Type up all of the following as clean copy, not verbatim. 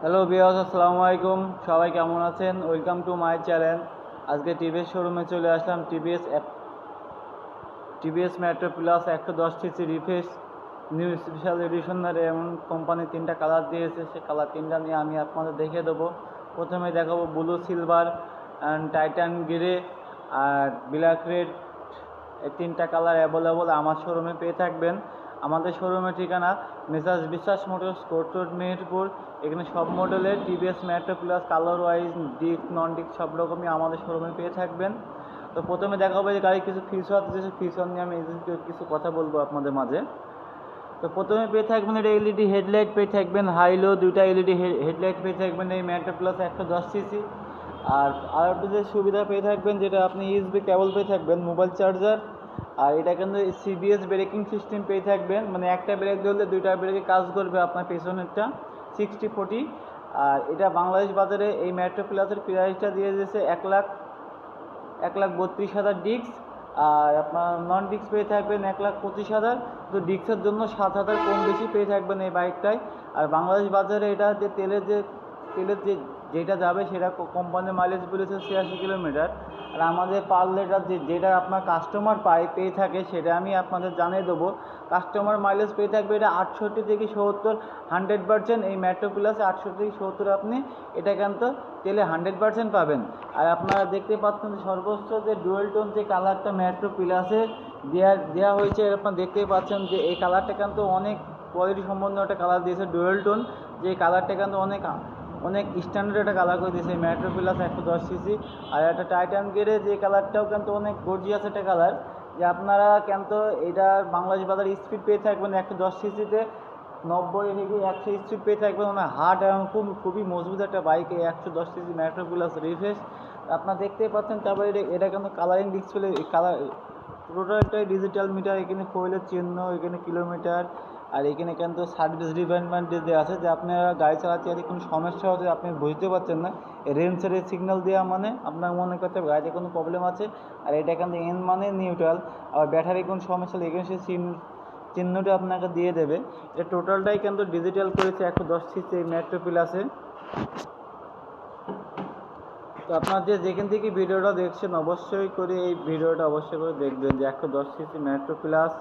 Hello viewers, আসসালামু আলাইকুম। সবাই কেমন আছেন? Welcome to my channel. আজকে টিভিএস শোরুমে চলে আসলাম। TVS Metro Plus 110 CC refresh new special এডিশনের এমন কোম্পানি তিনটা কালার দিয়েছে। সে কালার তিনটা নিয়ে আমি আপনাদের দেখিয়ে দেবো। প্রথমে দেখাবো blue silver and titan grey আর ব্ল্যাক রেড। এই তিনটা কালার অ্যাভেলেবল আমার শোরুমে পেয়ে থাকবেন। আমাদের শোরুমের ঠিকানা মেসার্স বিশ্বাস মোটরস, কোর্ট রোড, মেহেরপুর। এখানে সব মডেলের TVS Metro Plus colour wise disc non disc সব রকমই আমাদের শোরুমে পেয়ে থাকবেন। তো প্রথমে দেখাবো যে গাড়ির কিছু ফিচার আছে, সেই ফিচার নিয়ে আমি কিছু কথা বলবো আপনাদের মাঝে। তো প্রথমে পেয়ে থাকবেন এটা এলইডি হেডলাইট পেয়ে থাকবেন, হাই লো দুইটা এলইডি হেডলাইট পেয়ে থাকবেন এই মেট্রো প্লাস 110 সিসি। আর একটা যে সুবিধা পেয়ে থাকবেন যেটা আপনি ইউএসবি কেবল পেয়ে থাকবেন, মোবাইল চার্জার। আর এটা কিন্তু সিবিএস ব্রেকিং সিস্টেম পেয়ে থাকবেন, মানে একটা ব্রেক ধরলে দুইটা ব্রেকে কাজ করবে আপনার পেছনেরটা 60-40। আর এটা বাংলাদেশ বাজারে এই মেট্রো প্লাসের প্রাইসটা দিয়ে দিয়েছে 1,32,000 ডিস্ক। আর আপনার নন ডিস্ক পেয়ে থাকবেন 1,25,000। তো ডিস্কের জন্য 7,000 কম বেশি পেয়ে থাকবেন এই বাইকটায়। আর বাংলাদেশ বাজারে এটা যে তেলের যেটা যাবে সেটা কোম্পানির মাইলেজ বলেছে 86 কিলোমিটার। আর আমাদের পার লিটার যেটা আপনার কাস্টমার পেয়ে থাকে সেটা আমি আপনাদের জানিয়ে দেবো। কাস্টমার মাইলেজ পেয়ে থাকবে এটা 68 থেকে 70, 100%। এই মেট্রো প্লাসে 68 থেকে 70 আপনি এটা কিন্তু তেলে 100% পাবেন। আর আপনারা দেখতে পাচ্ছেন যে সর্বোচ্চ যে ডুয়েল টোন যে কালারটা মেট্রো প্লাসে দেওয়া হয়েছে, আপনারা দেখতেই পাচ্ছেন যে এই কালারটা কিন্তু অনেক কোয়ালিটি সম্পন্ন একটা কালার দিয়েছে ডুয়েল টোন। যে কালারটা কিন্তু অনেক স্ট্যান্ডার্ড একটা কালার করে দিয়েছে মেট্রো প্লাস 110 সিসি। আর একটা টাইটান গ্রে যে কালারটাও কিন্তু অনেক গর্জিয়াস একটা কালার। যে আপনারা কিন্তু এটা বাংলাদেশ বাজার স্পিড পেয়ে থাকবেন 110 সিসিতে 90 থেকে 100 স্পিড পেয়ে থাকবেন। মানে হার্ড এবং খুবই মজবুত একটা বাইক এই 110 সিসি মেট্রো প্লাস রিফ্রেশ। আপনারা দেখতেই পাচ্ছেন। তারপরে এটা কিন্তু কালারিং ডিসপ্লে, কালার টোটালটাই ডিজিটাল মিটার। এখানে ফুয়েলের চিহ্ন, এখানে কিলোমিটার। আর এখানে কিন্তু সার্ভিস রিফাইনমেন্ট যে আছে, যে আপনারা গাড়ি চালাতে যদি কোনো সমস্যা হচ্ছে আপনি বুঝতে পারছেন না, রেঞ্জের সিগন্যাল দেওয়া মানে আপনার মনে করতে হবে গাড়িতে কোনো প্রবলেম আছে। আর এটা কিন্তু এন মানে নিউট্রাল। আর ব্যাটারি কোনো সমস্যা হলে এখানে সে চিহ্নটা আপনাকে দিয়ে দেবে। এটা টোটালটাই কিন্তু ডিজিটাল করেছে 110 সিসি মেট্রো প্লাসে। তো আপনার যেখান থেকে ভিডিওটা দেখছেন অবশ্যই করে এই ভিডিওটা অবশ্যই করে দেখবেন যে 110 সিসি মেট্রো প্লাস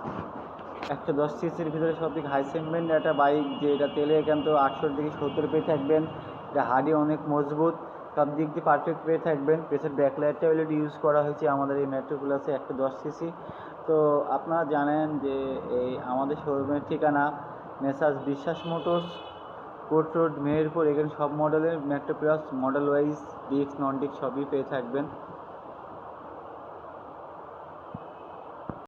110 সিসির ভিতরে সব থেকে হাই সেগমেন্ট একটা বাইক, যে এটা তেলে কিন্তু 68 থেকে 70 পেয়ে থাকবেন। এটা হাডি অনেক মজবুত, সব দিক দিয়ে পারফেক্ট পেয়ে থাকবেন। পেছনের ব্যাকলাইটটা অলরেডি ইউজ করা হয়েছে আমাদের এই মেট্রো প্লাসে 110 সিসি। তো আপনারা জানেন যে এই আমাদের শোরুমের ঠিকানা মেসার্স বিশ্বাস মোটরস, কোর্ট রোড, মেহেরপুর। এখানে সব মডেলের Metro Plus model wise disc non disc সবই পেয়ে থাকবেন।